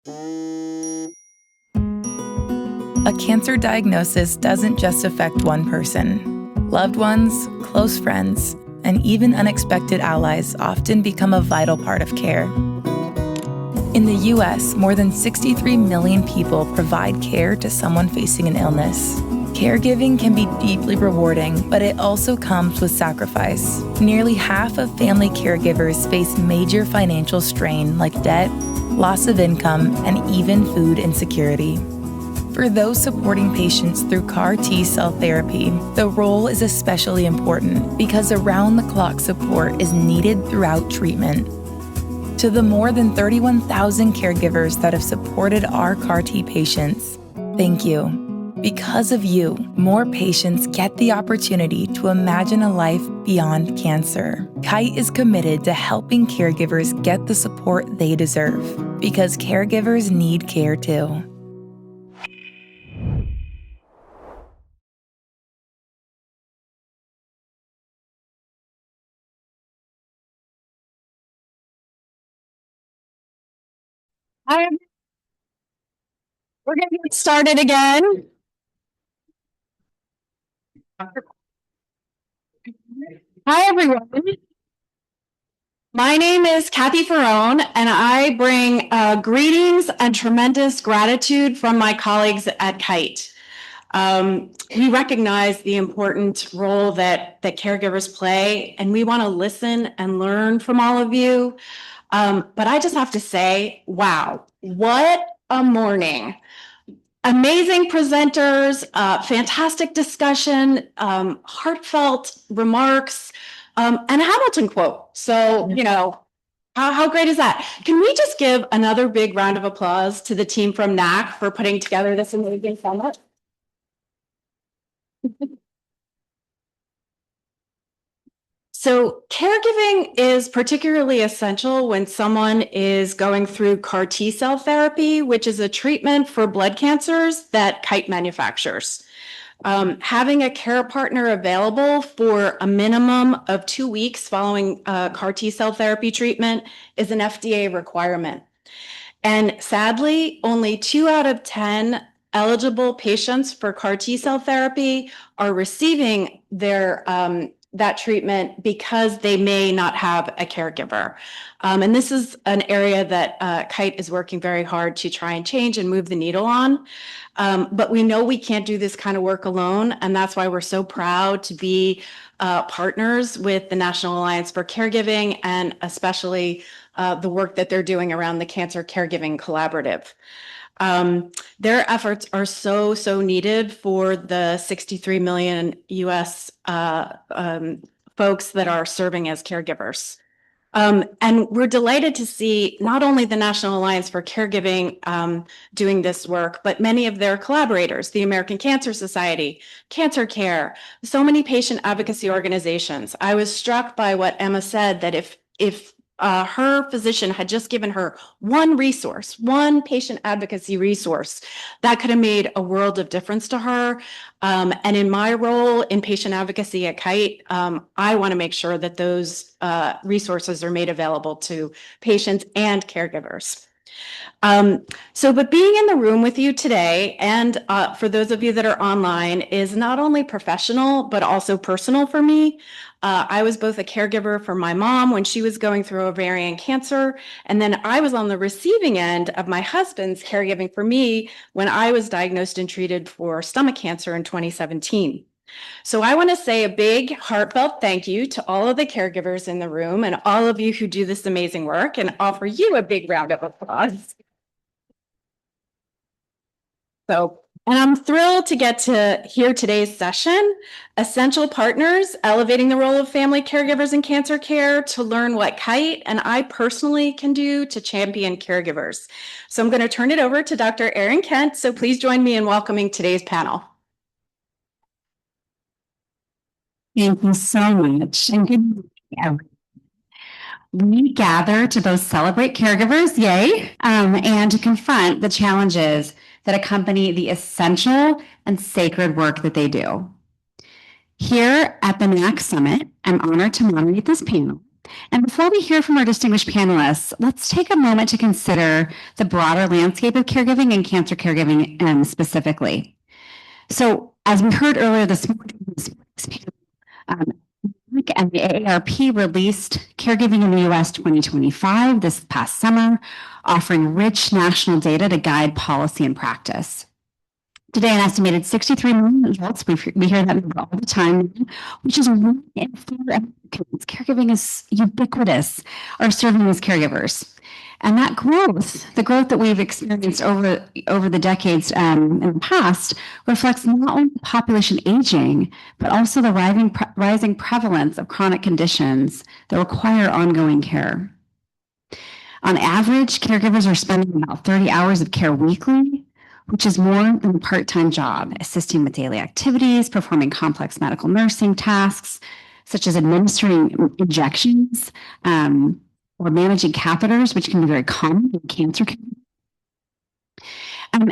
A cancer diagnosis doesn't just affect one person. Loved ones, close friends, and even unexpected allies often become a vital part of care. In the US, more than 63 million people provide care to someone facing an illness. Caregiving can be deeply rewarding, but it also comes with sacrifice. Nearly half of family caregivers face major financial strain like debt, loss of income, and even food insecurity. For those supporting patients through CAR T-cell therapy, the role is especially important because around-the-clock support is needed throughout treatment. To the more than 31,000 caregivers that have supported our CAR T patients, thank you. Because of you, more patients get the opportunity to imagine a life beyond cancer. Kite is committed to helping caregivers get the support they deserve, because caregivers need care too. Hi, we're going to get started again. Hi, everyone. My name is Kathy Ferrone, and I bring greetings and tremendous gratitude from my colleagues at Kite. We recognize the important role that caregivers play, and we want to listen and learn from all of you. But I just have to say, wow, what a morning. Amazing presenters, fantastic discussion, heartfelt remarks, and a Hamilton quote. So, how great is that? Can we just give another big round of applause to the team from NAC for putting together this amazing summit? So caregiving is particularly essential when someone is going through CAR T-cell therapy, which is a treatment for blood cancers that Kite manufactures. Having a care partner available for a minimum of 2 weeks following CAR T-cell therapy treatment is an FDA requirement. And sadly, only 2 out of 10 eligible patients for CAR T-cell therapy are receiving that treatment because they may not have a caregiver. And this is an area that Kite is working very hard to try and change and move the needle on. But we know we can't do this kind of work alone, and that's why we're so proud to be partners with the National Alliance for Caregiving, and especially the work that they're doing around the Cancer Caregiving Collaborative. Their efforts are so needed for the 63 million US folks that are serving as caregivers. And we're delighted to see not only the National Alliance for Caregiving doing this work, but many of their collaborators, the American Cancer Society, Cancer Care, so many patient advocacy organizations. I was struck by what Emma said, that if her physician had just given her one resource, one patient advocacy resource, that could have made a world of difference to her. And in my role in patient advocacy at Kite, I want to make sure that those resources are made available to patients and caregivers. But being in the room with you today, and for those of you that are online, is not only professional, but also personal for me. I was both a caregiver for my mom when she was going through ovarian cancer, and then I was on the receiving end of my husband's caregiving for me when I was diagnosed and treated for stomach cancer in 2017. So I want to say a big heartfelt thank you to all of the caregivers in the room and all of you who do this amazing work, and offer you a big round of applause. And I'm thrilled to get to hear today's session, Essential Partners, Elevating the Role of Family Caregivers in Cancer Care, to learn what Kite and I personally can do to champion caregivers. So I'm going to turn it over to Dr. Erin Kent. So please join me in welcoming today's panel. Thank you so much. And good morning, everyone. We gather to both celebrate caregivers, yay, and to confront the challenges that accompany the essential and sacred work that they do. Here at the NAC Summit, I'm honored to moderate this panel And before we hear from our distinguished panelists, let's take a moment to consider the broader landscape of caregiving and cancer caregiving specifically. So as we heard earlier this morning, and the AARP released Caregiving in the U.S. 2025 this past summer, offering rich national data to guide policy and practice. Today, an estimated 63 million adults, we hear that number all the time, which is 1 in 4 Americans. Caregiving is ubiquitous, are serving as caregivers. And that growth, the growth that we've experienced over the decades in the past, reflects not only population aging, but also the rising prevalence of chronic conditions that require ongoing care. On average, caregivers are spending about 30 hours of care weekly, which is more than a part-time job, assisting with daily activities, performing complex medical nursing tasks, such as administering injections, or managing catheters, which can be very common in cancer care. And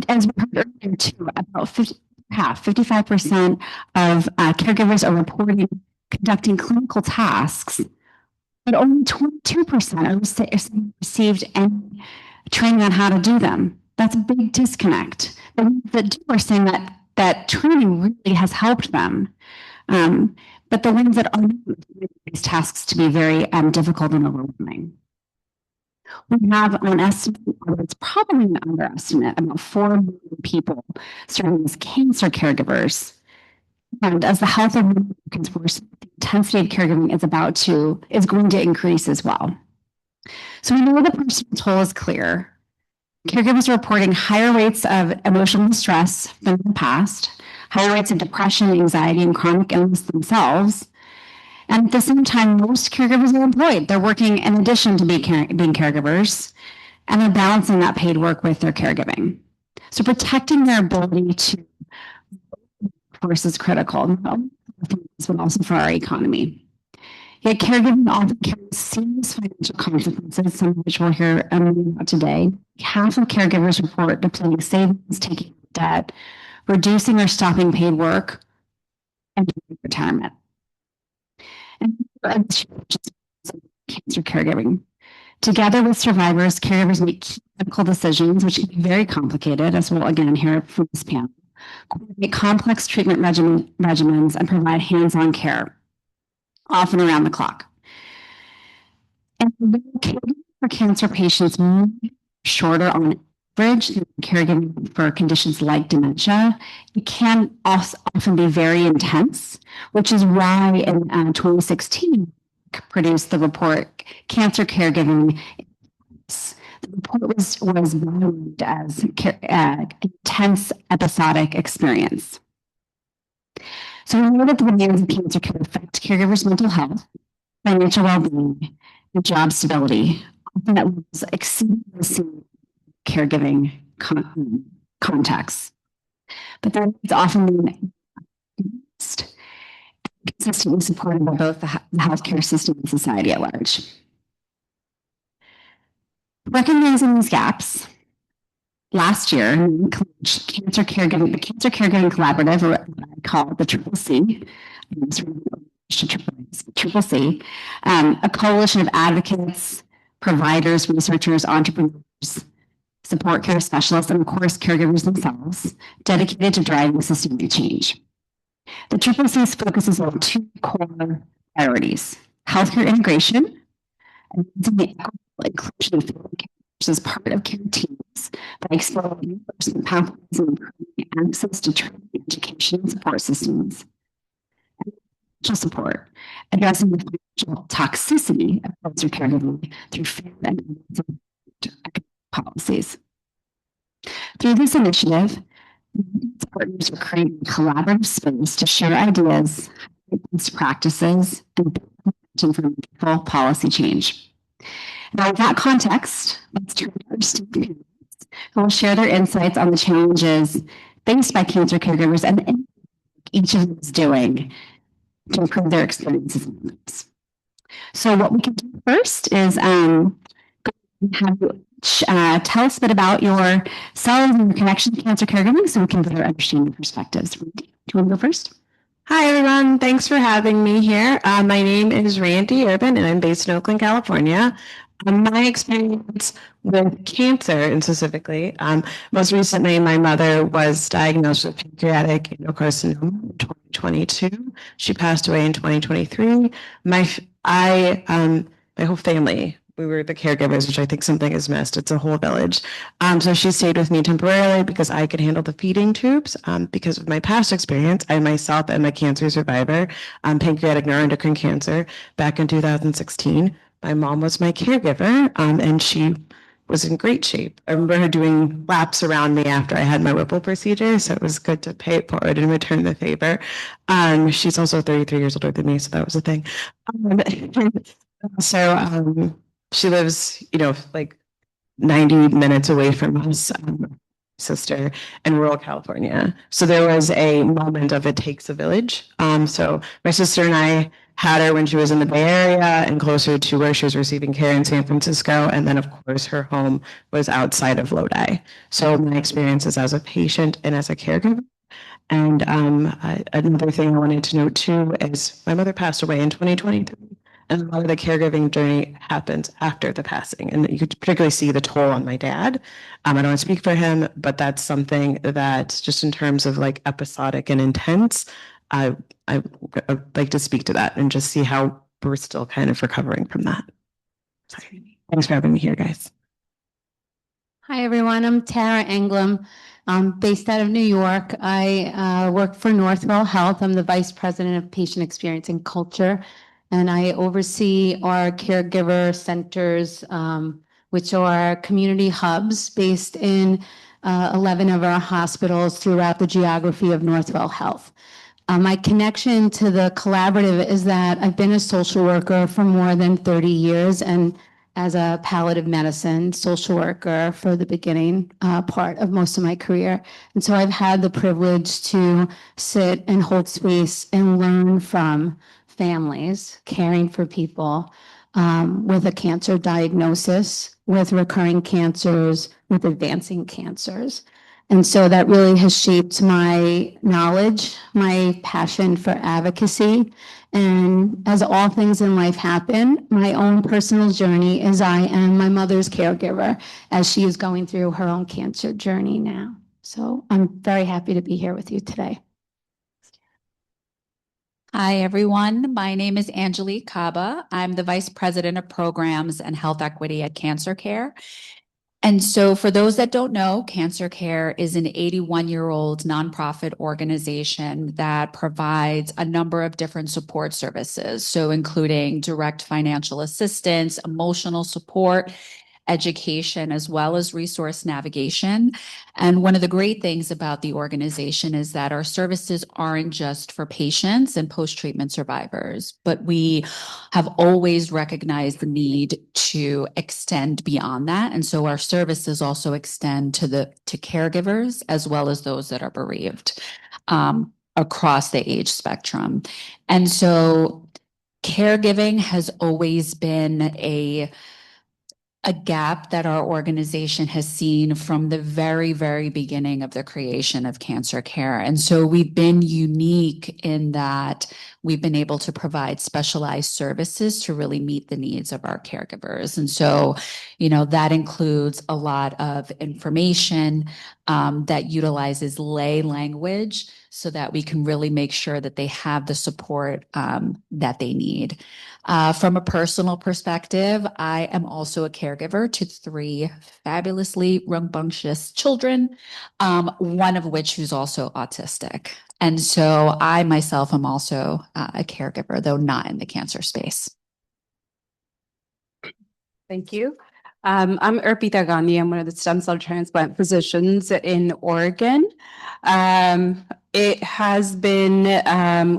as we heard earlier too, about 55% of caregivers are reporting conducting clinical tasks, but only 22% received any training on how to do them. That's a big disconnect. The do are saying that training really has helped them. But the ones that are these tasks to be very difficult and overwhelming. We have an estimate, or it's probably an underestimate, about 4 million people serving as cancer caregivers. And as the health of Americans worsen, the intensity of caregiving is going to increase as well. So we know the personal toll is clear. Caregivers are reporting higher rates of emotional distress than in the past, higher rates of depression, anxiety, and chronic illness themselves. And at the same time, most caregivers are employed. They're working in addition to being caregivers, and they're balancing that paid work with their caregiving. So protecting their ability to work is critical, not only for families, but also for our economy. Yet caregiving often carries serious financial consequences, some of which we'll hear about today. Half of caregivers report depleting savings, taking debt, reducing or stopping paid work, and retirement. And cancer caregiving. Together with survivors, caregivers make key medical decisions, which can be very complicated, as we'll again hear from this panel, coordinate complex treatment regimens, and provide hands-on care, often around the clock. And caregiving for cancer patients move shorter on average than caregiving for conditions like dementia. It can also often be very intense, which is why in 2016 produced the report Cancer Caregiving. The report was valued as intense episodic experience. So we know that the demands of cancer care affect caregivers' mental health, financial well-being, and job stability. Often that was exceedingly seen caregiving contexts. But that is often consistently supported by both the healthcare system and society at large. Recognizing these gaps, last year, the Cancer Caregiving Collaborative, or what I call the CCC, a coalition of advocates, providers, researchers, entrepreneurs, support care specialists, and of course, caregivers themselves, dedicated to driving systemic change. The CCC focuses on 2 core priorities: healthcare integration and the equitable inclusion of family caregivers as part of care teams by exploring reimbursement pathways and improving access to training, education, and support systems. And financial support, addressing the financial toxicity of cancer caregiving through fair and economic policies. Through this initiative, partners are creating a collaborative space to share ideas, best practices, and for meaningful policy change. Now, with that context, let's turn to our students who will share their insights on the challenges faced by cancer caregivers and each of them is doing to improve their experiences and lives. So what we can do first is have you tell us a bit about yourselves and your connection to cancer caregiving so we can better understand your perspectives. Do you want to go first? Hi, everyone. Thanks for having me here. My name is Randy Urban, and I'm based in Oakland, California. My experience with cancer, and specifically, most recently, my mother was diagnosed with pancreatic adenocarcinoma in 2022. She passed away in 2023. My whole family, we were the caregivers, which I think something is missed. It's a whole village. So she stayed with me temporarily because I could handle the feeding tubes. Because of my past experience, I myself am a cancer survivor, pancreatic neuroendocrine cancer back in 2016. My mom was my caregiver, and she was in great shape. I remember her doing laps around me after I had my Whipple procedure, so it was good to pay it forward and return the favor. She's also 33 years older than me, so that was a thing. Um, so she lives, like 90 minutes away from us, sister in rural California. So there was a moment of it takes a village. So my sister and I had her when she was in the Bay Area and closer to where she was receiving care in San Francisco. And then, of course, her home was outside of Lodi. So my experiences as a patient and as a caregiver. And another thing I wanted to note too is my mother passed away in 2023. And a lot of the caregiving journey happens after the passing. And you could particularly see the toll on my dad. I don't want to speak for him, but that's something that just in terms of like episodic and intense, I, I would like to speak to that and just see how we're still kind of recovering from that. Sorry. Thanks for having me here, guys. Hi, everyone. I'm Tara Englum. I'm based out of New York. I work for Northwell Health. I'm the Vice President of Patient Experience and Culture, and I oversee our caregiver centers, which are community hubs based in 11 of our hospitals throughout the geography of Northwell Health. My connection to the collaborative is that I've been a social worker for more than 30 years, and as a palliative medicine social worker for the beginning part of most of my career. And so I've had the privilege to sit and hold space and learn from families caring for people with a cancer diagnosis, with recurring cancers, with advancing cancers. And so that really has shaped my knowledge, my passion for advocacy. And as all things in life happen, my own personal journey is I am my mother's caregiver as she is going through her own cancer journey now. So I'm very happy to be here with you today. Hi, everyone. My name is Angelique Kaba. I'm the Vice President of Programs and Health Equity at Cancer Care. And so for those that don't know, Cancer Care is an 81-year-old nonprofit organization that provides a number of different support services. So including direct financial assistance, emotional support, education, as well as resource navigation. And one of the great things about the organization is that our services aren't just for patients and post-treatment survivors, but we have always recognized the need to extend beyond that. And so our services also extend to caregivers as well as those that are bereaved across the age spectrum. And so caregiving has always been a gap that our organization has seen from the very, very beginning of the creation of Cancer Care. And so we've been unique in that we've been able to provide specialized services to really meet the needs of our caregivers. And so, that includes a lot of information that utilizes lay language so that we can really make sure that they have the support that they need. From a personal perspective, I am also a caregiver to 3 fabulously rambunctious children, one of which who's also autistic. And so I myself am also a caregiver, though not in the cancer space. Thank you. I'm Urpita Gandhi. I'm one of the stem cell transplant physicians in Oregon. It has been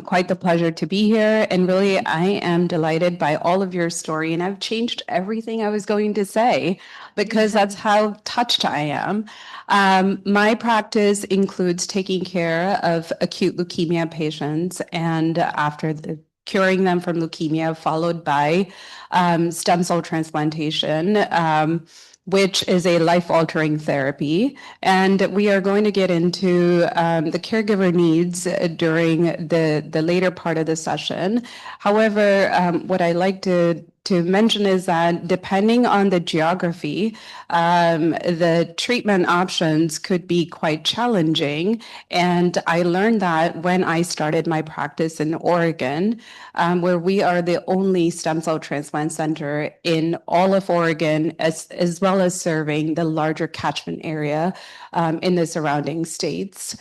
quite the pleasure to be here. And really, I am delighted by all of your story. And I've changed everything I was going to say because that's how touched I am. My practice includes taking care of acute leukemia patients. And after the curing them from leukemia, followed by stem cell transplantation, which is a life-altering therapy. And we are going to get into the caregiver needs during the later part of the session. However, what I like to mention is that depending on the geography, the treatment options could be quite challenging. And I learned that when I started my practice in Oregon, where we are the only stem cell transplant center in all of Oregon, as well as serving the larger catchment area in the surrounding states.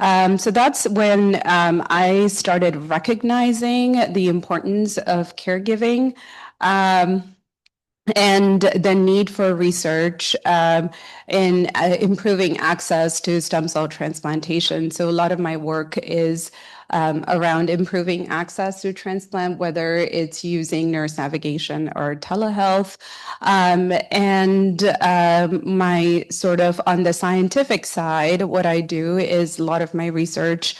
So that's when I started recognizing the importance of caregiving. And the need for research in improving access to stem cell transplantation. So a lot of my work is around improving access to transplant, whether it's using nurse navigation or telehealth. My sort of on the scientific side, what I do is a lot of my research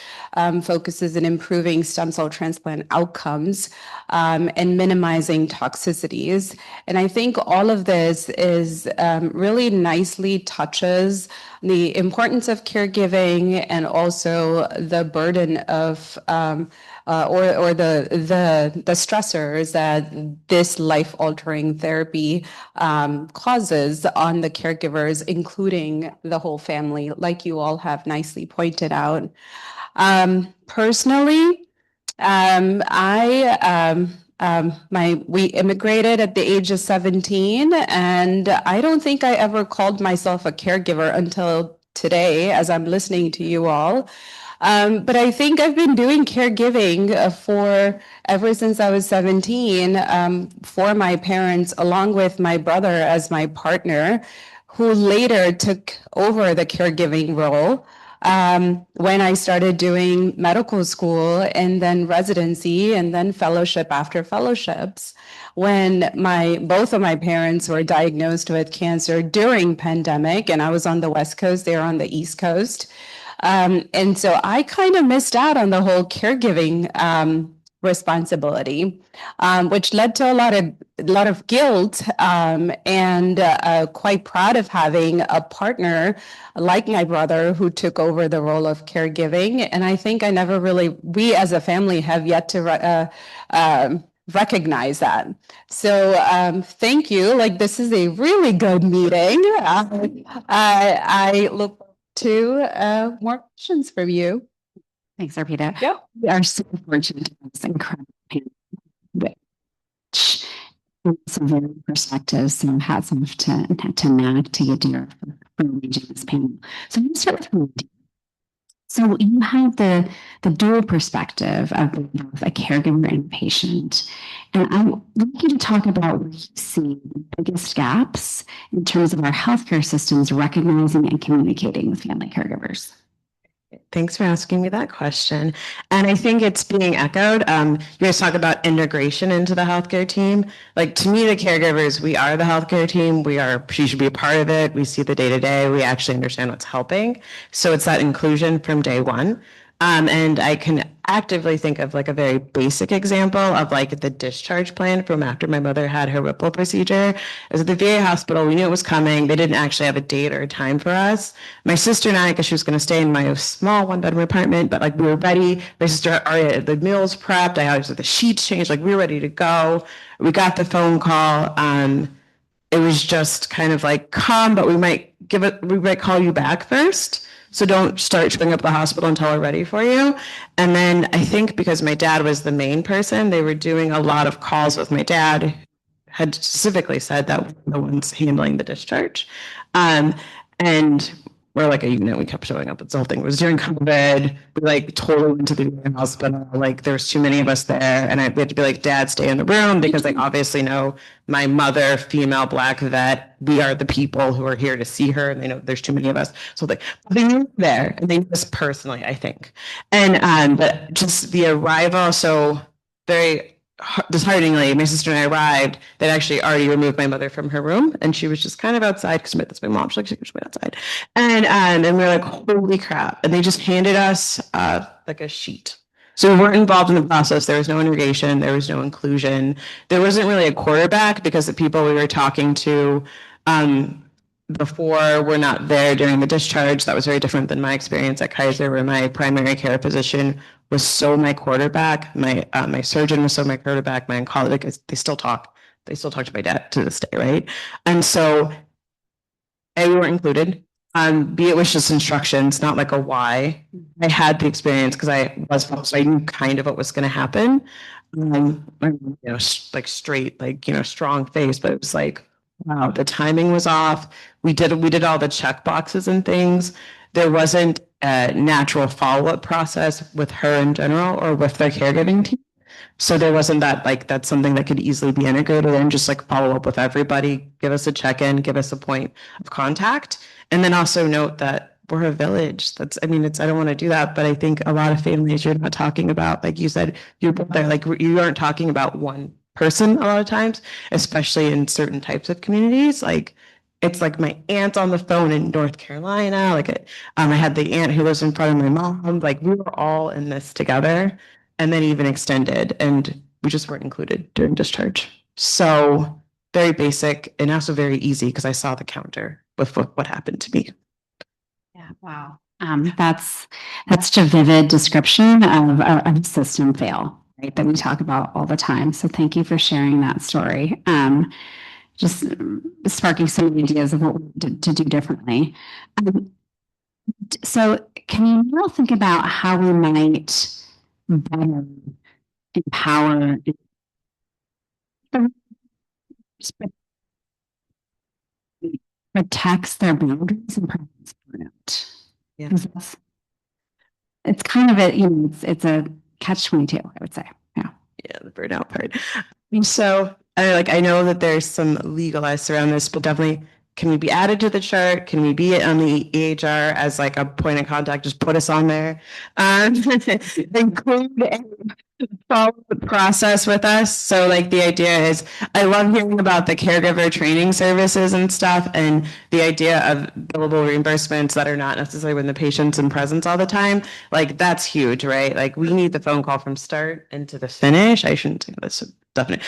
focuses in improving stem cell transplant outcomes and minimizing toxicities. And I think all of this is really nicely touches the importance of caregiving and also the burden of or the stressors that this life-altering therapy causes on the caregivers, including the whole family, like you all have nicely pointed out. Personally, we immigrated at the age of 17, and I don't think I ever called myself a caregiver until today, as I'm listening to you all. But I think I've been doing caregiving ever since I was 17 for my parents, along with my brother as my partner, who later took over the caregiving role when I started doing medical school and then residency and then fellowship after fellowships. When both of my parents were diagnosed with cancer during pandemic, and I was on the West Coast, they were on the East Coast. And so I kind of missed out on the whole caregiving responsibility, which led to a lot of guilt, and quite proud of having a partner like my brother who took over the role of caregiving. And I think we as a family have yet to recognize that. So thank you. Like, this is a really good meeting. I look forward to more questions from you. Thanks, Arpita. Yep. We are so fortunate to have this incredible panel, which some very perspectives. So hats off to Matt, to Yadir for arranging this panel. So I'm going to start with Randy. So you have the dual perspective of a caregiver and a patient. And I would like you to talk about where you see the biggest gaps in terms of our healthcare systems recognizing and communicating with family caregivers. Thanks for asking me that question. And I think it's being echoed. You guys talk about integration into the healthcare team. Like, to me, the caregivers, we are the healthcare team. She should be a part of it. We see the day-to-day. We actually understand what's helping. So it's that inclusion from day one. And I can actively think of like a very basic example of like the discharge plan from after my mother had her Whipple procedure. It was at the VA hospital. We knew it was coming. They didn't actually have a date or a time for us. My sister and I, because she was going to stay in my small one-bedroom apartment, but like we were ready. My sister already had the meals prepped. I always had the sheets changed. Like, we were ready to go. We got the phone call. It was just kind of like, come, but we might call you back first. So don't start showing up at the hospital until we're ready for you. And then I think because my dad was the main person, they were doing a lot of calls with my dad, had specifically said that we're the ones handling the discharge. And we're like a unit. We kept showing up. It's the whole thing. It was during COVID. We like totally went to the hospital. Like, there was too many of us there. And we had to be like, Dad, stay in the room, because they obviously know my mother, female Black vet. We are the people who are here to see her. And they know there's too many of us. So like, they knew there, and they knew us personally, I think. And but just the arrival, so very dishearteningly, my sister and I arrived. They'd actually already removed my mother from her room, and she was just kind of outside because that's my mom. She's like, she was outside, and we were like, holy crap! And they just handed us like a sheet, So we weren't involved in the process. There was no integration. There was no inclusion. There wasn't really a quarterback because the people we were talking to before were not there during the discharge. That was very different than my experience at Kaiser, where my primary care physician was so my quarterback. My surgeon was so my quarterback. My oncologist, like, they still talk. They still talk to my dad to this day, right? And so A, we weren't included. B, it was just instructions, not like a why. I had the experience because I was, so I knew kind of what was going to happen. Like straight, like, strong face, but it was like, wow, the timing was off. We did all the check boxes and things. There wasn't a natural follow-up process with her in general or with their caregiving team. So there wasn't that, like, that's something that could easily be integrated and just like follow up with everybody, give us a check-in, give us a point of contact. And then also note that we're a village. I don't want to do that, but I think a lot of families you're not talking about, like you said, you're there, like you aren't talking about one person a lot of times, especially in certain types of communities. Like it's like my aunt on the phone in North Carolina. Like I had the aunt who lives in front of my mom. Like we were all in this together. And then even extended, and we just weren't included during discharge. So very basic and also very easy because I saw the counter with what happened to me. Yeah, wow. That's such a vivid description of a system fail, right? That we talk about all the time. So thank you for sharing that story. Just sparking some ideas of what to do differently. So can you now think about how we might better empower protects their boundaries and prevents burnout? Yeah. It's kind of it's a catch-22, I would say. Yeah, the burnout part. So I know that there's some legalized around this, but definitely, can we be added to the chart? Can we be on the EHR as like a point of contact? Just put us on there. Include a follow the process with us. So like the idea is, I love hearing about the caregiver training services and stuff, and the idea of billable reimbursements that are not necessarily when the patient's in presence all the time. Like that's huge, right? Like we need the phone call from start into the finish. I shouldn't say this. Definitely,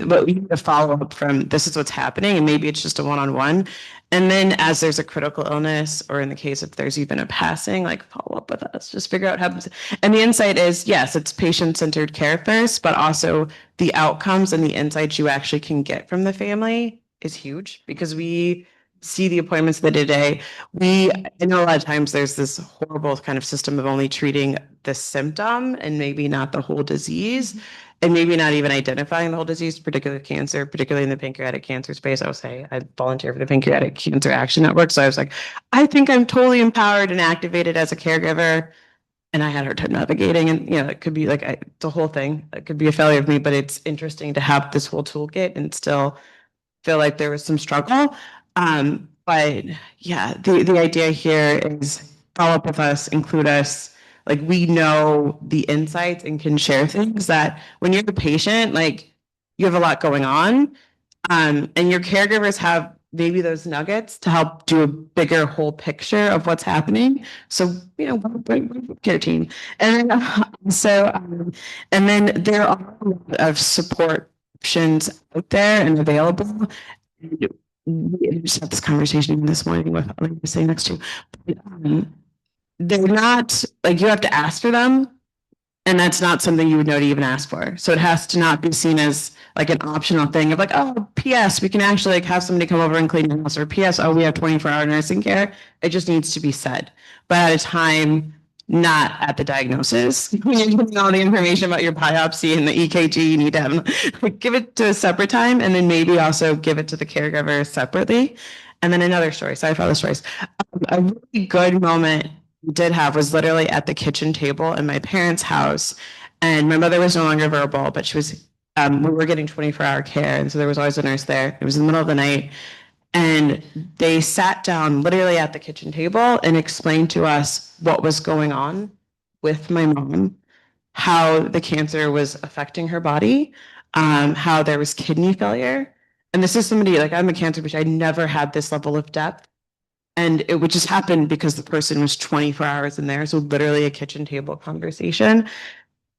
but we need to follow up from this is what's happening, and maybe it's just a one-on-one. And then as there's a critical illness, or in the case if there's even a passing, like follow up with us, just figure out how. And the insight is, yes, it's patient-centered care first, but also the outcomes and the insights you actually can get from the family is huge because we see the appointments of the day. I know a lot of times there's this horrible kind of system of only treating the symptom and maybe not the whole disease. And maybe not even identifying the whole disease, particularly cancer, particularly in the pancreatic cancer space. I will say I volunteer for the Pancreatic Cancer Action Network. So I was like, I think I'm totally empowered and activated as a caregiver. And I had a hard time navigating. And, it could be like the whole thing. It could be a failure of me, but it's interesting to have this whole toolkit and still feel like there was some struggle. But yeah, the idea here is follow up with us, include us. Like we know the insights and can share things that when you're the patient, like you have a lot going on. And your caregivers have maybe those nuggets to help do a bigger whole picture of what's happening. So, care team. And then and then there are a lot of support options out there and available. We just had this conversation this morning with like I say next to they're not like you have to ask for them, and that's not something you would know to even ask for. So it has to not be seen as like an optional thing of like, oh, PS, we can actually like have somebody come over and clean your house, or PS, oh, we have 24-hour nursing care. It just needs to be said, but at a time, not at the diagnosis. When you're getting all the information about your biopsy and the EKG, you need to have, like, give it to a separate time, and then maybe also give it to the caregiver separately. And then another story, sorry for all the stories. A really good moment we did have was literally at the kitchen table in my parents' house. And my mother was no longer verbal, but she was, we were getting 24-hour care. And so there was always a nurse there. It was in the middle of the night. And they sat down literally at the kitchen table and explained to us what was going on with my mom, how the cancer was affecting her body, how there was kidney failure. And this is somebody, like I'm a cancer patient, I never had this level of depth. And it would just happen because the person was 24 hours in there. So literally a kitchen table conversation.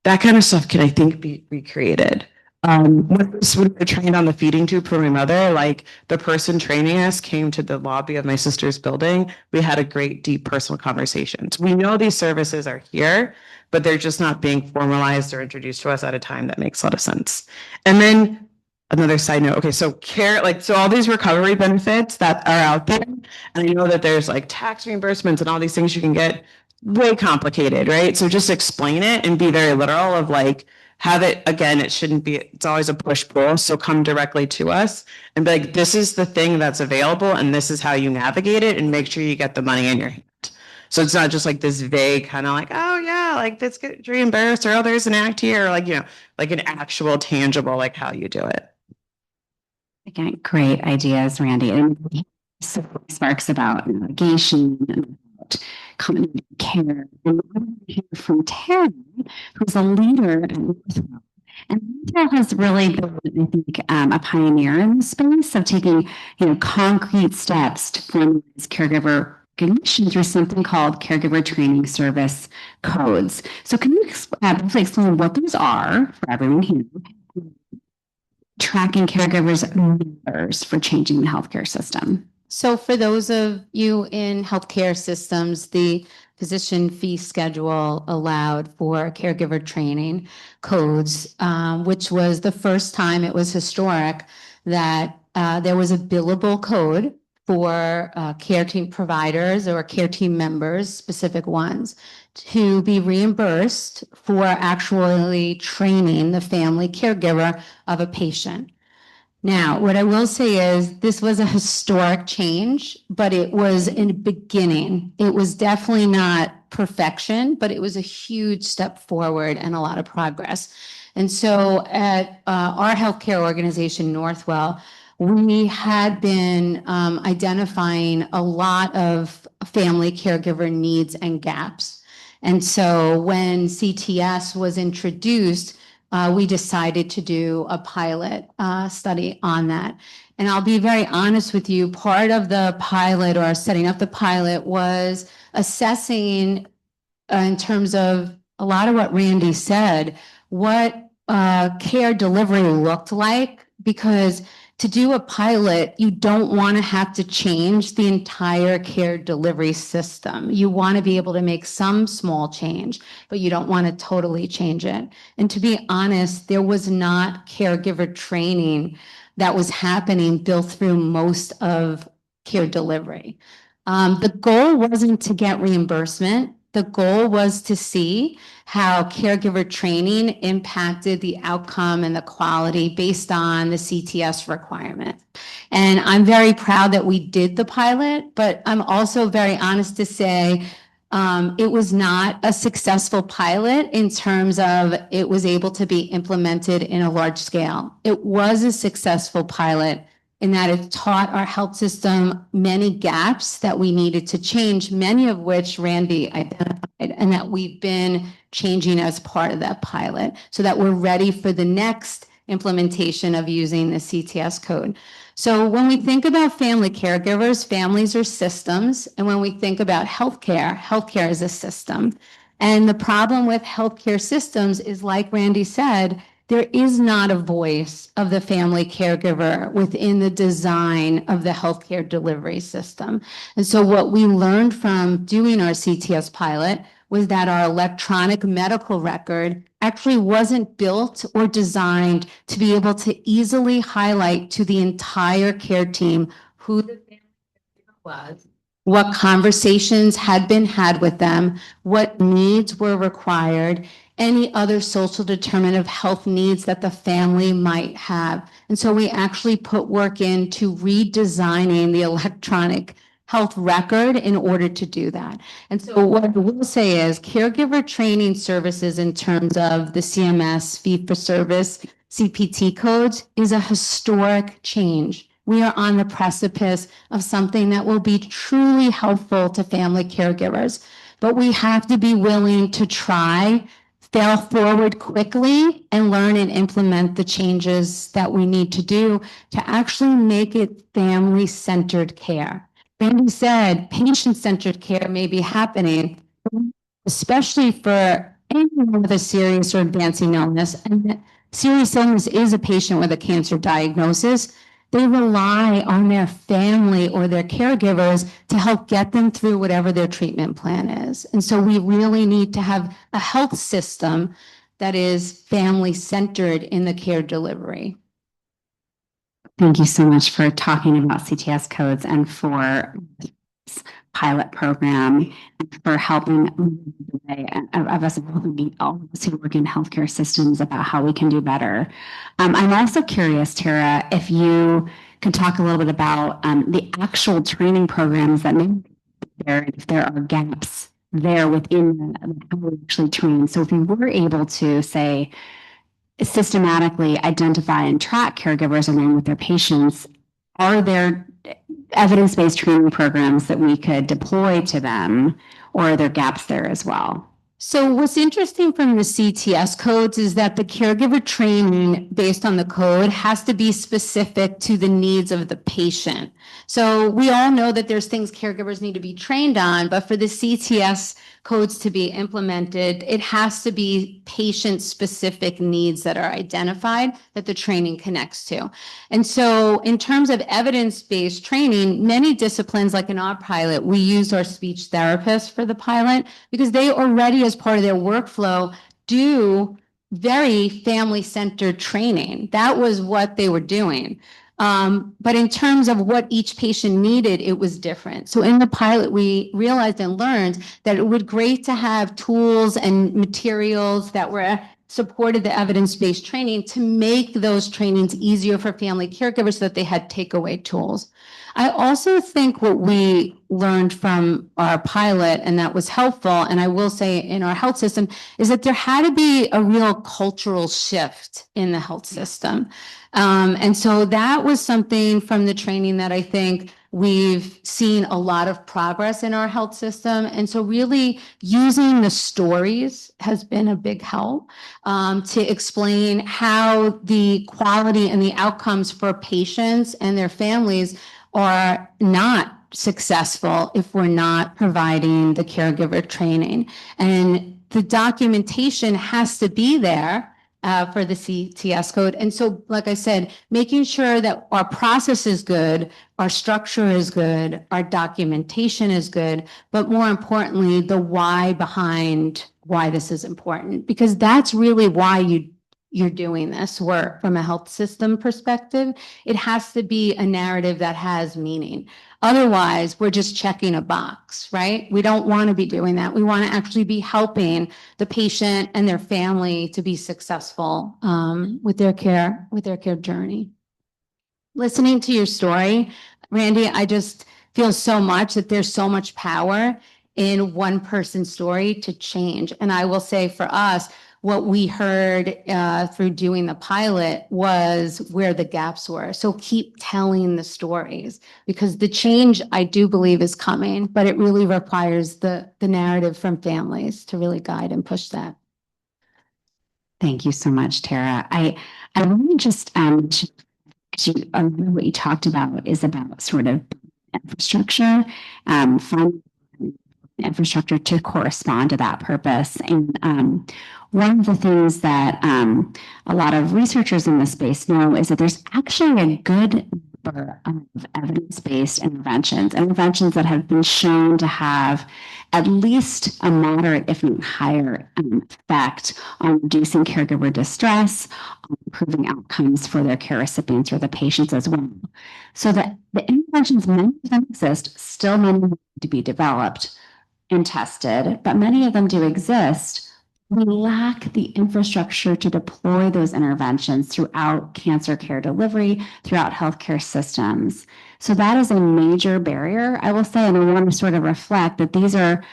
That kind of stuff can, I think, be recreated. When we were trained on the feeding tube for my mother, like the person training us came to the lobby of my sister's building. We had a great, deep personal conversations. We know these services are here, but they're just not being formalized or introduced to us at a time that makes a lot of sense. And then another side note. Okay, so so all these recovery benefits that are out there, and I know that there's like tax reimbursements and all these things you can get, way complicated, right? So just explain it and be very literal of like, have it, again, it shouldn't be, it's always a push pull. So come directly to us and be like, this is the thing that's available and this is how you navigate it, and make sure you get the money in your hand. So it's not just like this vague kind of like, oh yeah, like this gets reimbursed, or oh, there's an act here, or like, like an actual tangible, like how you do it. Again, great ideas, Randy. And so sparks about navigation and about community care. And we're going to hear from Terry, who's a leader at Northwell. And Terry has really been, I think, a pioneer in the space of taking, concrete steps to formalize caregiver recognition through something called caregiver training service codes. So can you briefly explain what those are for everyone here? Tracking caregivers matters for changing the healthcare system. So for those of you in healthcare systems, the physician fee schedule allowed for caregiver training codes, which was the first time, it was historic, that there was a billable code for care team providers or care team members, specific ones, to be reimbursed for actually training the family caregiver of a patient. Now, what I will say is this was a historic change, but it was in the beginning. It was definitely not perfection, but it was a huge step forward and a lot of progress. And so at our healthcare organization, Northwell, we had been identifying a lot of family caregiver needs and gaps. And so when CTS was introduced, we decided to do a pilot study on that. And I'll be very honest with you, part of the pilot or setting up the pilot was assessing in terms of a lot of what Randy said, what care delivery looked like, because to do a pilot, you don't want to have to change the entire care delivery system. You want to be able to make some small change, but you don't want to totally change it. And to be honest, there was not caregiver training that was happening built through most of care delivery. The goal wasn't to get reimbursement. The goal was to see how caregiver training impacted the outcome and the quality based on the CTS requirement. And I'm very proud that we did the pilot, but I'm also very honest to say it was not a successful pilot in terms of it was able to be implemented in a large scale. It was a successful pilot in that it taught our health system many gaps that we needed to change, many of which Randy identified, and that we've been changing as part of that pilot so that we're ready for the next implementation of using the CTS code. So when we think about family caregivers, families are systems. And when we think about healthcare, healthcare is a system. And the problem with healthcare systems is, like Randy said, there is not a voice of the family caregiver within the design of the healthcare delivery system. And so what we learned from doing our CTS pilot was that our electronic medical record actually wasn't built or designed to be able to easily highlight to the entire care team who the family caregiver was, what conversations had been had with them, what needs were required, any other social determinant of health needs that the family might have. And so we actually put work into redesigning the electronic health record in order to do that. And so what I will say is caregiver training services in terms of the CMS fee-for-service CPT codes is a historic change. We are on the precipice of something that will be truly helpful to family caregivers, but we have to be willing to try, fail forward quickly, and learn and implement the changes that we need to do to actually make it family-centered care. Randy said patient-centered care may be happening, especially for anyone with a serious or advancing illness, and that serious illness is a patient with a cancer diagnosis, they rely on their family or their caregivers to help get them through whatever their treatment plan is. And so we really need to have a health system that is family-centered in the care delivery. Thank you so much for talking about CTS codes and for this pilot program and for helping of us helping all of us who work in healthcare systems about how we can do better. I'm also curious, Tara, if you can talk a little bit about the actual training programs that may be there, if there are gaps there within how we actually train. So if you were able to say, systematically identify and track caregivers along with their patients, are there evidence-based training programs that we could deploy to them, or are there gaps there as well? So what's interesting from the CTS codes is that the caregiver training based on the code has to be specific to the needs of the patient. So we all know that there's things caregivers need to be trained on, but for the CTS codes to be implemented, it has to be patient-specific needs that are identified that the training connects to. And so in terms of evidence-based training, many disciplines, like in our pilot, we used our speech therapists for the pilot because they already, as part of their workflow, do very family-centered training. That was what they were doing. But in terms of what each patient needed, it was different. So in the pilot, we realized and learned that it would be great to have tools and materials that were supported the evidence-based training to make those trainings easier for family caregivers so that they had takeaway tools. I also think what we learned from our pilot, and that was helpful, and I will say in our health system, is that there had to be a real cultural shift in the health system. And so that was something from the training that I think we've seen a lot of progress in our health system. And so really using the stories has been a big help to explain how the quality and the outcomes for patients and their families are not successful if we're not providing the caregiver training. And the documentation has to be there for the CTS code. And so, like I said, making sure that our process is good, our structure is good, our documentation is good, but more importantly, the why behind why this is important, because that's really why you're doing this work from a health system perspective. It has to be a narrative that has meaning. Otherwise, we're just checking a box, right? We don't want to be doing that. We want to actually be helping the patient and their family to be successful with their care journey. Listening to your story, Randy, I just feel so much that there's so much power in one person's story to change. And I will say for us, what we heard through doing the pilot was where the gaps were. So keep telling the stories, because the change, I do believe, is coming, but it really requires the narrative from families to really guide and push that. Thank you so much, Tara. I want to just what you talked about is about sort of infrastructure, finding infrastructure to correspond to that purpose. And one of the things that a lot of researchers in this space know is that there's actually a good number of evidence-based interventions that have been shown to have at least a moderate, if not higher, effect on reducing caregiver distress, on improving outcomes for their care recipients or the patients as well. So that the interventions, many of them exist, still many need to be developed and tested, but many of them do exist. We lack the infrastructure to deploy those interventions throughout cancer care delivery, throughout healthcare systems. So that is a major barrier, I will say, and I want to sort of reflect that these are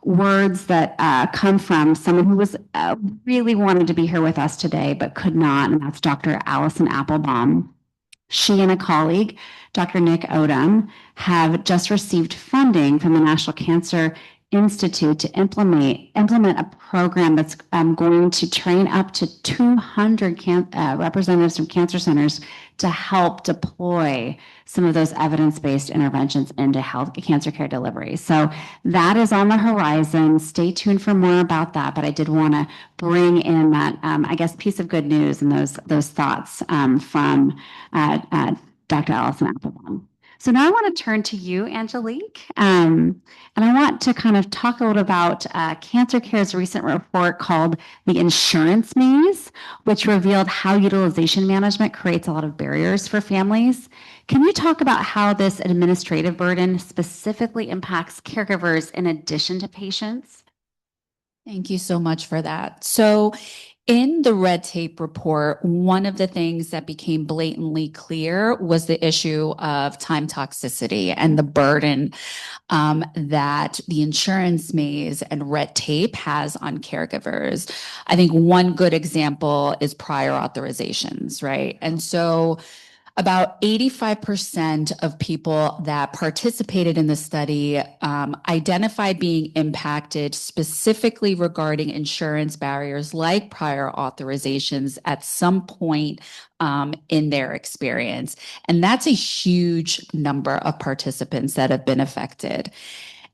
words that come from someone who was really wanted to be here with us today, but could not, and that's Dr. Allison Applebaum. She and a colleague, Dr. Nick Odom, have just received funding from the National Cancer institute to implement a program that's going to train up to 200 representatives from cancer centers to help deploy some of those evidence-based interventions into cancer care delivery. So that is on the horizon. Stay tuned for more about that. But I did want to bring in that, I guess, piece of good news and those thoughts from Dr. Allison Applebaum. So now I want to turn to you, Angelique, and I want to kind of talk a little about Cancer Care's recent report called The Insurance Maze, which revealed how utilization management creates a lot of barriers for families. Can you talk about how this administrative burden specifically impacts caregivers in addition to patients? Thank you so much for that. So in the red tape report, one of the things that became blatantly clear was the issue of time toxicity and the burden that the insurance maze and red tape has on caregivers. I think one good example is prior authorizations, right? And so about 85% of people that participated in the study identified being impacted specifically regarding insurance barriers like prior authorizations at some point in their experience. And that's a huge number of participants that have been affected.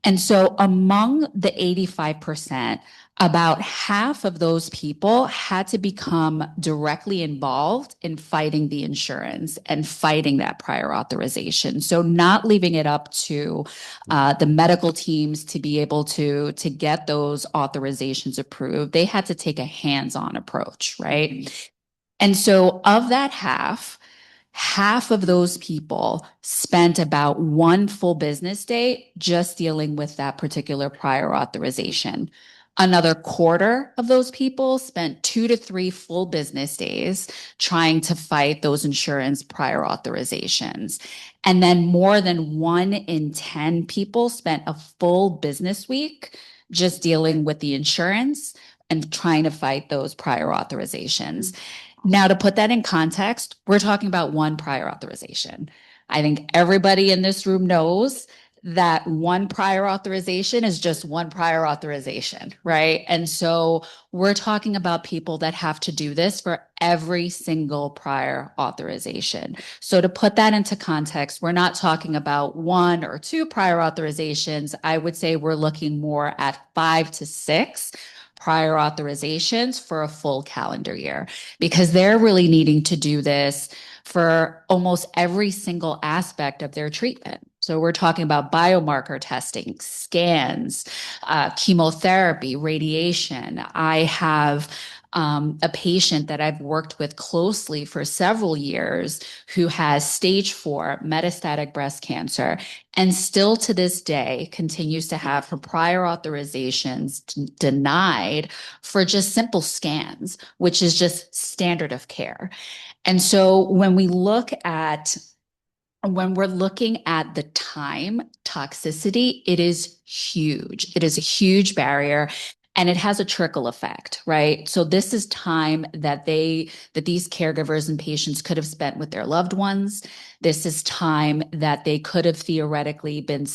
And so among the 85%, about half of those people had to become directly involved in fighting the insurance and fighting that prior authorization. So not leaving it up to the medical teams to be able to get those authorizations approved. They had to take a hands-on approach, right? And so of that half of those people spent about one full business day just dealing with that particular prior authorization. Another quarter of those people spent 2 to 3 full business days trying to fight those insurance prior authorizations. And then more than 1 in 10 people spent a full business week just dealing with the insurance and trying to fight those prior authorizations. Now, to put that in context, we're talking about one prior authorization. I think everybody in this room knows that one prior authorization is just one prior authorization, right? And so we're talking about people that have to do this for every single prior authorization. So to put that into context, we're not talking about 1 or 2 prior authorizations. I would say we're looking more at 5 to 6 prior authorizations for a full calendar year, because they're really needing to do this for almost every single aspect of their treatment. So we're talking about biomarker testing, scans, chemotherapy, radiation. I have a patient that I've worked with closely for several years who has stage 4 metastatic breast cancer and still to this day continues to have her prior authorizations denied for just simple scans, which is just standard of care. And so when we're looking at the time toxicity, it is huge. It is a huge barrier. And it has a trickle effect, right? So this is time that these caregivers and patients could have spent with their loved ones. This is time that they could have theoretically been,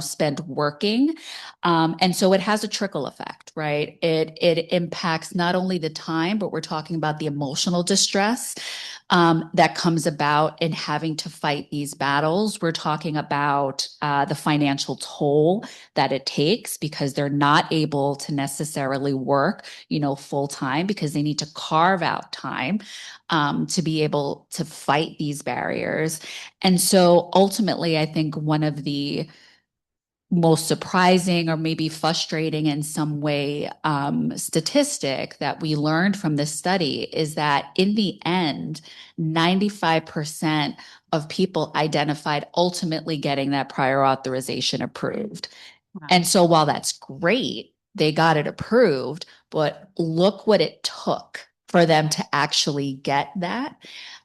spent working. And so it has a trickle effect, right? It impacts not only the time, but we're talking about the emotional distress that comes about in having to fight these battles. We're talking about the financial toll that it takes because they're not able to necessarily work, full time because they need to carve out time to be able to fight these barriers. And so ultimately, I think one of the most surprising or maybe frustrating in some way statistic that we learned from this study is that in the end, 95% of people identified ultimately getting that prior authorization approved. Wow. And so while that's great, they got it approved, but look what it took for them to actually get that.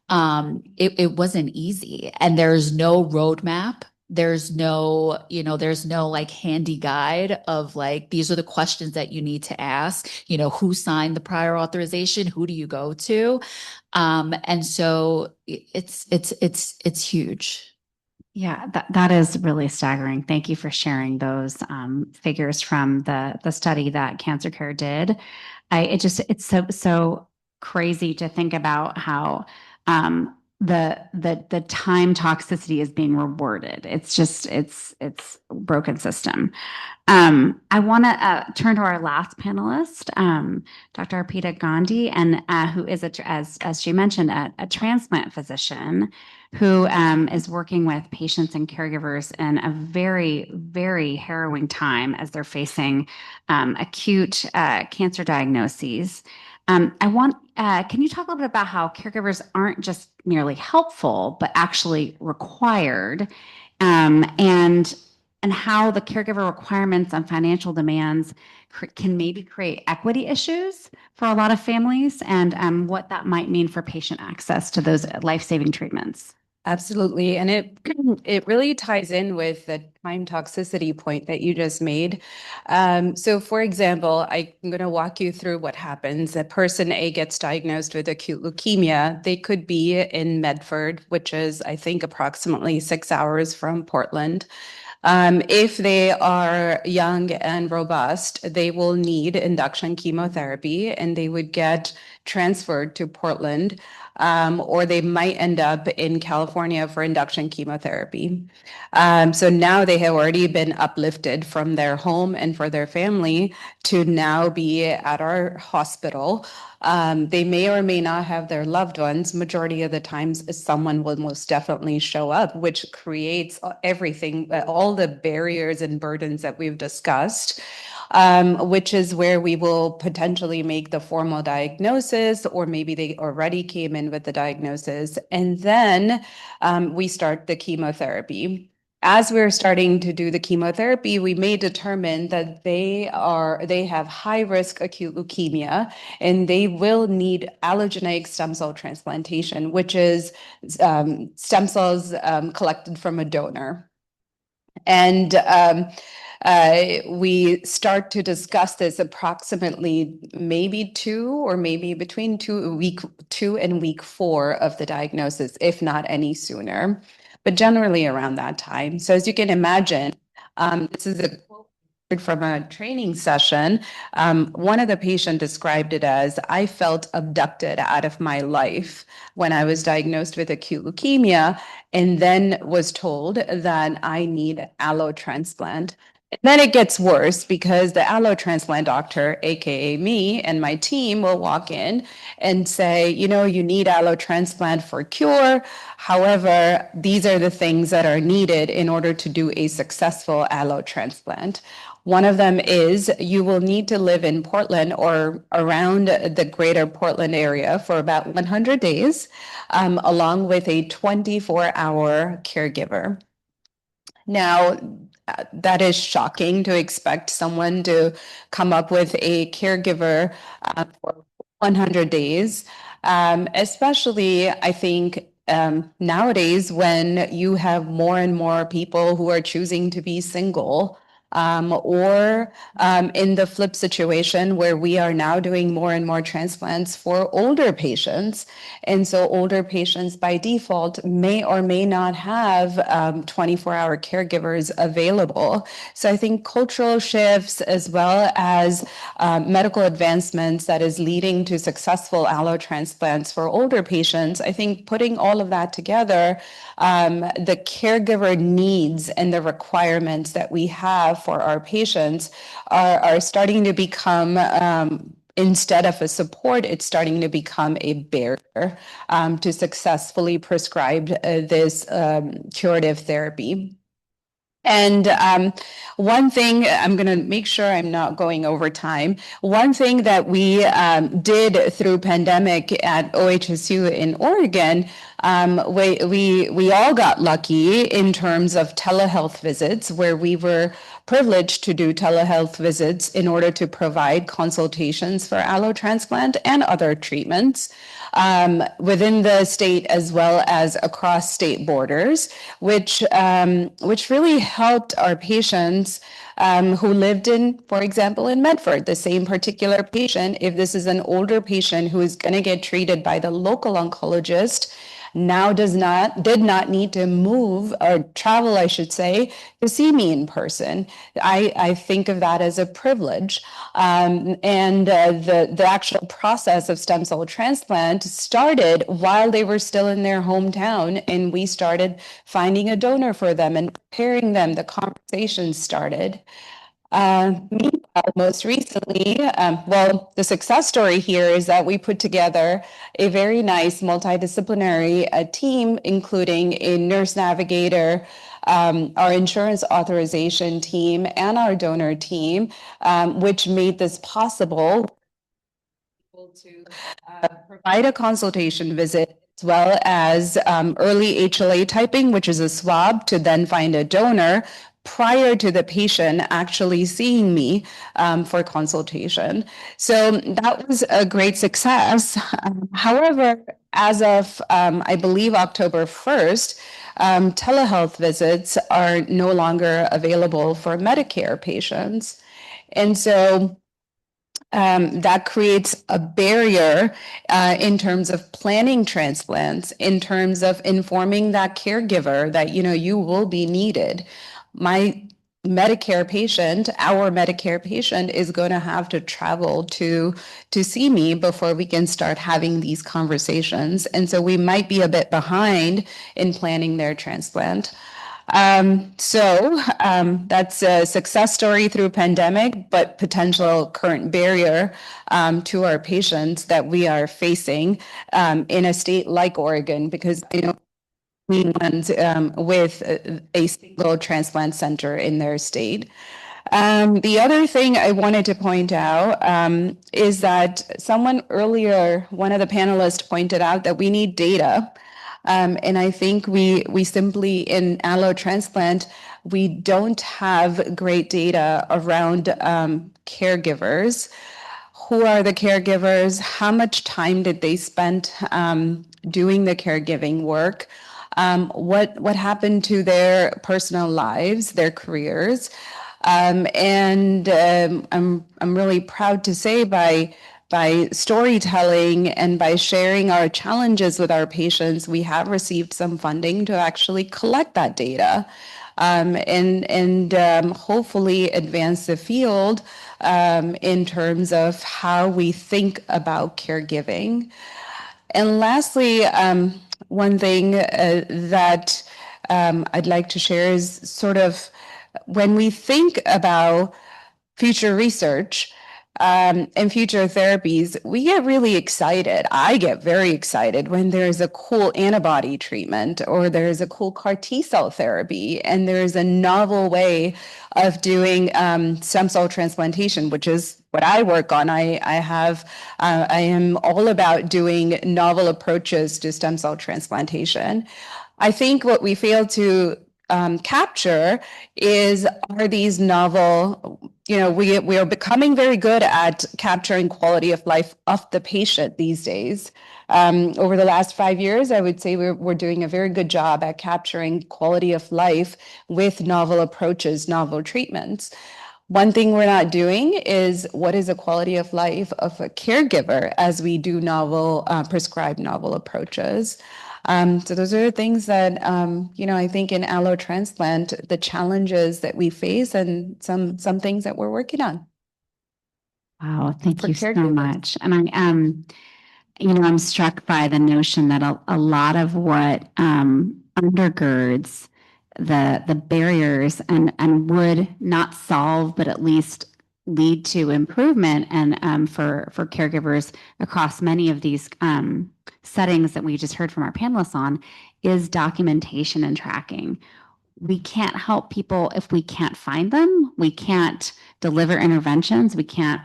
It wasn't easy, and there's no roadmap. There's no like handy guide of like, these are the questions that you need to ask, who signed the prior authorization? Who do you go to? And so it's huge. Yeah, that is really staggering. Thank you for sharing those figures from the study that Cancer Care did. It's so crazy to think about how the time toxicity is being rewarded. It's a broken system. I want to turn to our last panelist, Dr. Arpita Gandhi, and who is as she mentioned, a transplant physician who is working with patients and caregivers in a very, very harrowing time as they're facing acute cancer diagnoses. Can you talk a little bit about how caregivers aren't just merely helpful, but actually required, and how the caregiver requirements and financial demands can maybe create equity issues for a lot of families, and what that might mean for patient access to those life-saving treatments? Absolutely. And it really ties in with the time toxicity point that you just made. So for example, I'm going to walk you through what happens. A person A gets diagnosed with acute leukemia. They could be in Medford, which is, I think, approximately 6 hours from Portland. If they are young and robust, they will need induction chemotherapy and they would get transferred to Portland, or they might end up in California for induction chemotherapy. So now they have already been uplifted from their home and for their family to now be at our hospital. They may or may not have their loved ones. Majority of the times, someone will most definitely show up, which creates everything, all the barriers and burdens that we've discussed, which is where we will potentially make the formal diagnosis, or maybe they already came in with the diagnosis, and then we start the chemotherapy. As we're starting to do the chemotherapy, we may determine that they have high risk acute leukemia and they will need allogeneic stem cell transplantation, which is stem cells collected from a donor. And we start to discuss this approximately maybe between week 2 and week 4 of the diagnosis, if not any sooner, but generally around that time. So as you can imagine, this is a quote from a training session. One of the patients described it as, I felt abducted out of my life when I was diagnosed with acute leukemia and then was told that I need allo transplant. Then it gets worse because the allo transplant doctor, AKA me and my team, will walk in and say, you know, you need allo transplant for cure. However, these are the things that are needed in order to do a successful allo transplant. One of them is you will need to live in Portland or around the greater Portland area for about 100 days, along with a 24-hour caregiver. Now, that is shocking to expect someone to come up with a caregiver for 100 days, especially, I think, nowadays when you have more and more people who are choosing to be single, or in the flip situation where we are now doing more and more transplants for older patients. And so older patients by default may or may not have 24-hour caregivers available. So I think cultural shifts as well as medical advancements that is leading to successful allo transplants for older patients, I think putting all of that together, the caregiver needs and the requirements that we have for our patients are starting to become, instead of a support, it's starting to become a barrier to successfully prescribe this curative therapy. And one thing, I'm going to make sure I'm not going over time. One thing that we did through pandemic at OHSU in Oregon, we all got lucky in terms of telehealth visits, where we were privileged to do telehealth visits in order to provide consultations for allotransplant and other treatments within the state as well as across state borders, which really helped our patients who lived in, for example, in Medford, the same particular patient. If this is an older patient who is going to get treated by the local oncologist now did not need to move or travel, I should say, to see me in person. I think of that as a privilege. The actual process of stem cell transplant started while they were still in their hometown, and we started finding a donor for them and preparing them. The conversation started. Meanwhile, most recently, the success story here is that we put together a very nice multidisciplinary team, including a nurse navigator, our insurance authorization team, and our donor team, which made this possible to provide a consultation visit as well as early HLA typing, which is a swab to then find a donor prior to the patient actually seeing me for consultation. So that was a great success. However, as of, I believe, October 1st, telehealth visits are no longer available for Medicare patients. And so that creates a barrier in terms of planning transplants, in terms of informing that caregiver that, you will be needed. My Medicare patient, our Medicare patient, is going to have to travel to see me before we can start having these conversations. And so we might be a bit behind in planning their transplant. That's a success story through pandemic, but potential current barrier to our patients that we are facing in a state like Oregon, because ones with a single transplant center in their state. The other thing I wanted to point out is that someone earlier, one of the panelists pointed out that we need data. And I think we simply, in allo transplant, we don't have great data around caregivers. Who are the caregivers? How much time did they spend doing the caregiving work? What happened to their personal lives, their careers? I'm really proud to say by storytelling and by sharing our challenges with our patients, we have received some funding to actually collect that data and hopefully advance the field in terms of how we think about caregiving. And lastly, one thing that I'd like to share is sort of when we think about future research and future therapies, we get really excited. I get very excited when there's a cool antibody treatment or there's a cool CAR T cell therapy and there's a novel way of doing stem cell transplantation, which is what I work on. I am all about doing novel approaches to stem cell transplantation. I think what we fail to capture are these novel, we are becoming very good at capturing quality of life of the patient these days. Over the last 5 years, I would say we're doing a very good job at capturing quality of life with novel approaches, novel treatments. One thing we're not doing is what is the quality of life of a caregiver as we do prescribe novel approaches. So those are the things that, I think in allo transplant, the challenges that we face and some things that we're working on. Wow, thank you so much. And I'm struck by the notion that a lot of what undergirds the barriers and would not solve, but at least lead to improvement and for caregivers across many of these settings that we just heard from our panelists on is documentation and tracking. We can't help people if we can't find them. We can't deliver interventions. We can't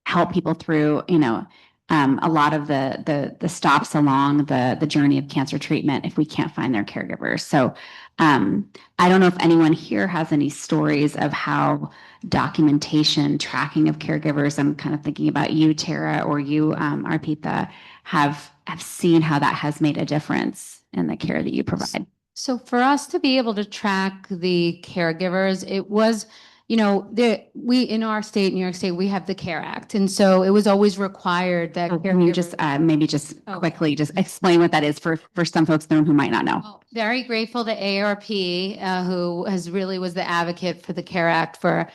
help people through, a lot of the stops along the journey of cancer treatment if we can't find their caregivers. So I don't know if anyone here has any stories of how documentation, tracking of caregivers, I'm kind of thinking about you, Tara, or you, Arpita, have seen how that has made a difference in the care that you provide. So for us to be able to track the caregivers, it was, we, in our state, New York State, we have the CARE Act. And so it was always required that. Can you just maybe just quickly just explain what that is for some folks in the room who might not know? Oh, very grateful to AARP, who was the advocate for the CARE Act for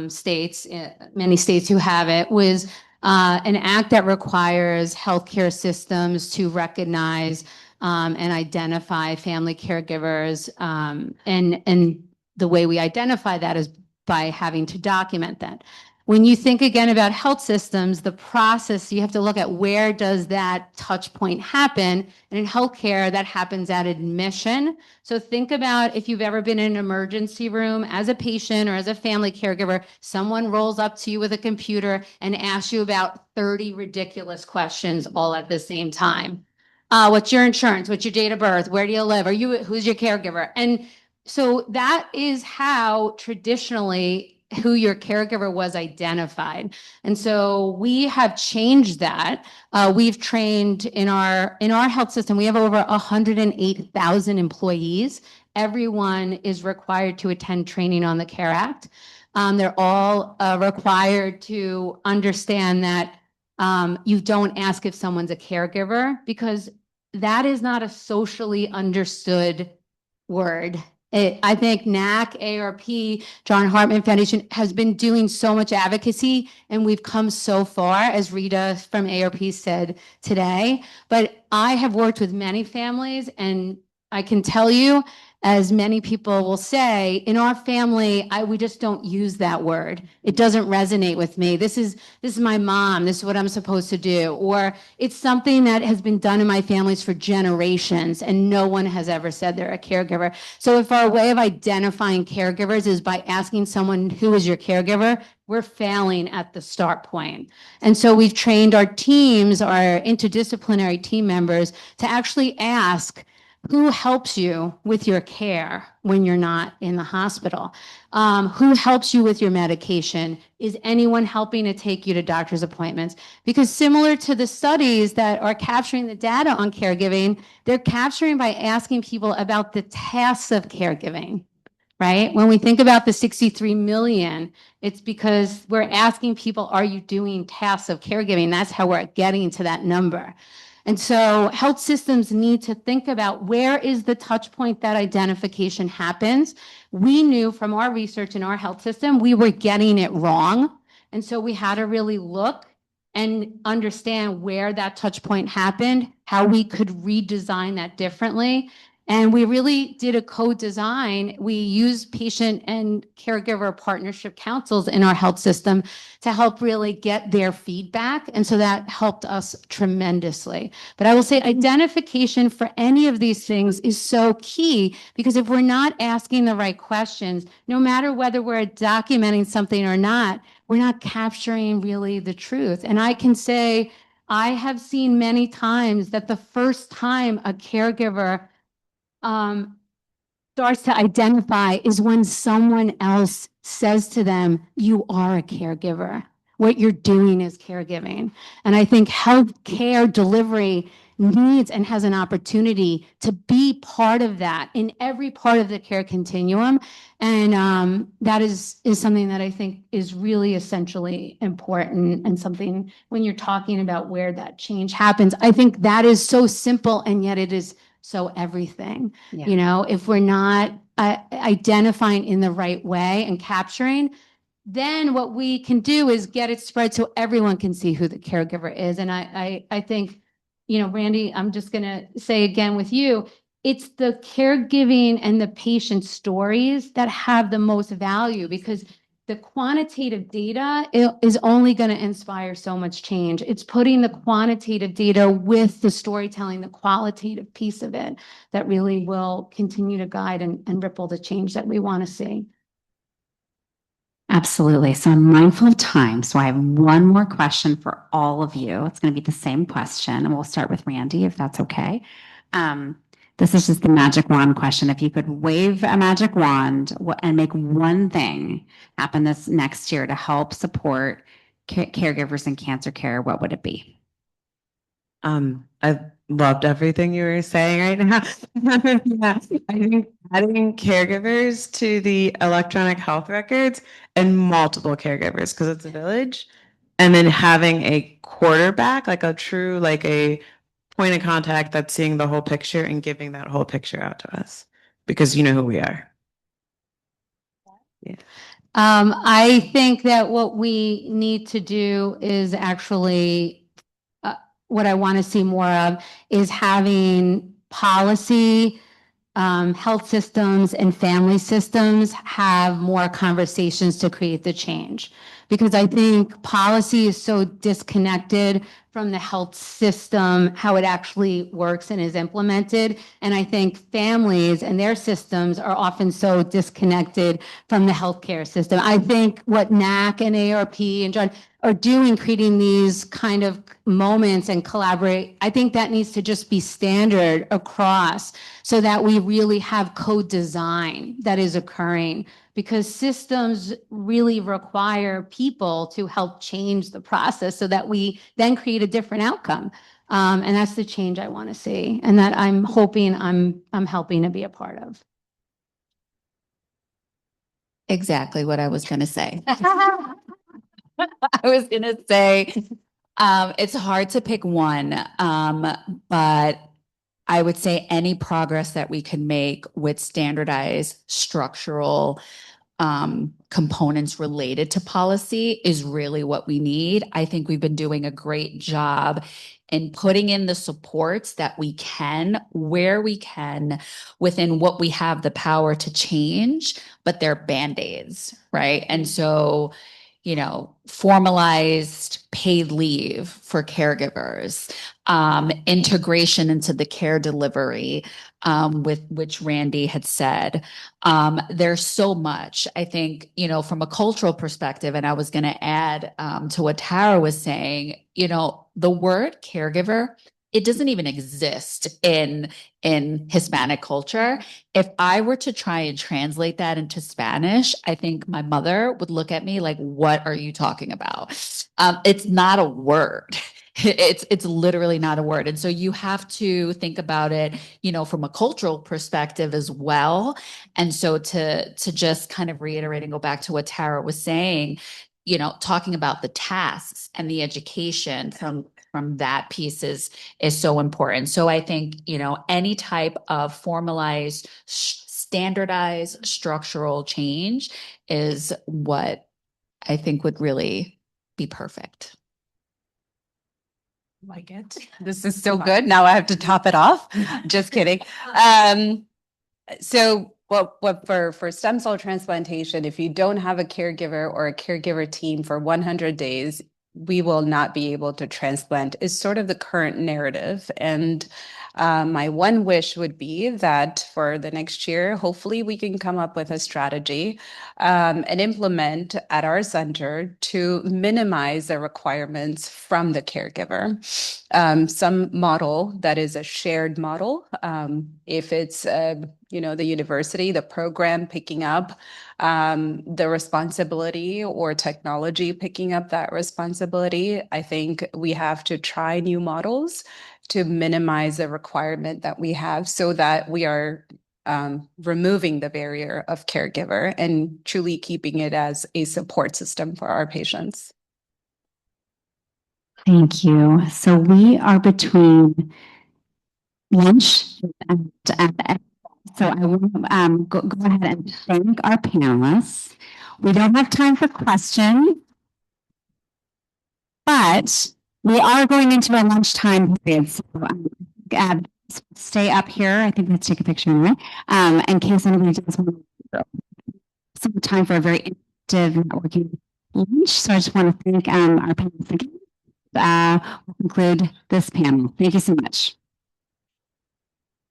states, many states who have it, was an act that requires healthcare systems to recognize and identify family caregivers. And the way we identify that is by having to document that. When you think again about health systems, the process, you have to look at where does that touch point happen. And in healthcare, that happens at admission. So think about if you've ever been in an emergency room as a patient or as a family caregiver, someone rolls up to you with a computer and asks you about 30 ridiculous questions all at the same time. What's your insurance? What's your date of birth? Where do you live? Who's your caregiver? And so that is how traditionally who your caregiver was identified. And so we have changed that. We've trained in our health system, we have over 108,000 employees. Everyone is required to attend training on the CARE Act. They're all required to understand that you don't ask if someone's a caregiver, because that is not a socially understood word. I think NAC, AARP, John Hartman Foundation has been doing so much advocacy, and we've come so far, as Rita from AARP said today. But I have worked with many families, and I can tell you, as many people will say, in our family, we just don't use that word. It doesn't resonate with me. This is my mom. This is what I'm supposed to do. Or it's something that has been done in my families for generations, and no one has ever said they're a caregiver. So if our way of identifying caregivers is by asking someone, who is your caregiver, we're failing at the start point. And so we've trained our teams, our interdisciplinary team members, to actually ask, who helps you with your care when you're not in the hospital? Who helps you with your medication? Is anyone helping to take you to doctor's appointments? Because similar to the studies that are capturing the data on caregiving, they're capturing by asking people about the tasks of caregiving, right? When we think about the 63 million, it's because we're asking people, are you doing tasks of caregiving? That's how we're getting to that number. And so health systems need to think about, where is the touch point that identification happens? We knew from our research in our health system, we were getting it wrong. And so we had to really look and understand where that touch point happened, how we could redesign that differently. And we really did a co-design. We used patient and caregiver partnership councils in our health system to help really get their feedback. And so that helped us tremendously. But I will say identification for any of these things is so key, because if we're not asking the right questions, no matter whether we're documenting something or not, we're not capturing really the truth. And I can say, I have seen many times that the first time a caregiver starts to identify is when someone else says to them, you are a caregiver. What you're doing is caregiving. And I think healthcare delivery needs and has an opportunity to be part of that in every part of the care continuum. And that is something that I think is really essentially important, and something when you're talking about where that change happens, I think that is so simple, and yet it is so everything. Yeah. If we're not identifying in the right way and capturing, then what we can do is get it spread so everyone can see who the caregiver is. And I think, Randy, I'm just going to say again with you, it's the caregiving and the patient stories that have the most value, because the quantitative data is only going to inspire so much change. It's putting the quantitative data with the storytelling, the qualitative piece of it, that really will continue to guide and ripple the change that we want to see. Absolutely. So I'm mindful of time. So I have one more question for all of you. It's going to be the same question, and we'll start with Randy, if that's okay. This is just the magic wand question. If you could wave a magic wand and make one thing happen this next year to help support caregivers in cancer care, what would it be? I've loved everything you were saying right now. Yeah, I think adding caregivers to the electronic health records and multiple caregivers because it's a village, and then having a quarterback, like a true, like a point of contact that's seeing the whole picture and giving that whole picture out to us because you know who we are. Yeah. I think that what we need to do is actually, what I want to see more of is having policy, health systems and family systems have more conversations to create the change. Because I think policy is so disconnected from the health system, how it actually works and is implemented. And I think families and their systems are often so disconnected from the healthcare system. I think what NAC and ARP and John are doing, creating these kind of moments and collaborate, I think that needs to just be standard across so that we really have co-design that is occurring, because systems really require people to help change the process so that we then create a different outcome. And that's the change I want to see, and that I'm hoping I'm helping to be a part of. Exactly what I was going to say. I was going to say, it's hard to pick one, but I would say any progress that we can make with standardized structural components related to policy is really what we need. I think we've been doing a great job in putting in the supports that we can, where we can, within what we have the power to change, but they're Band-Aids, right? And so, you know, formalized paid leave for caregivers, integration into the care delivery, with which Randy had said. There's so much, I think, you know, from a cultural perspective, and I was going to add to what Tara was saying, you know, the word caregiver, it doesn't even exist in Hispanic culture. If I were to try and translate that into Spanish, I think my mother would look at me like, what are you talking about? It's not a word. It's literally not a word. And so you have to think about it, you know, from a cultural perspective as well. And so to just kind of reiterate and go back to what Tara was saying, you know, talking about the tasks and the education from that piece is so important. So I think, you know, any type of formalized, standardized structural change is what I think would really be perfect. Like it. This is so good. Now I have to top it off. Just kidding. So what for stem cell transplantation, if you don't have a caregiver or a caregiver team for 100 days, we will not be able to transplant, is sort of the current narrative. And my one wish would be that for the next year, hopefully we can come up with a strategy and implement at our center to minimize the requirements from the caregiver. Some model that is a shared model. If it's, you know, the university, the program picking up the responsibility, or technology picking up that responsibility, I think we have to try new models to minimize the requirement that we have so that we are removing the barrier of caregiver and truly keeping it as a support system for our patients. Thank you. So we are between lunch and so I will go ahead and thank our panelists. We don't have time for questions, but we are going into a lunchtime period. So stay up here. I think let's take a picture anyway. In case anybody does want some time for a very interactive networking lunch. So I just want to thank our panelists again. We'll conclude this panel. Thank you so much.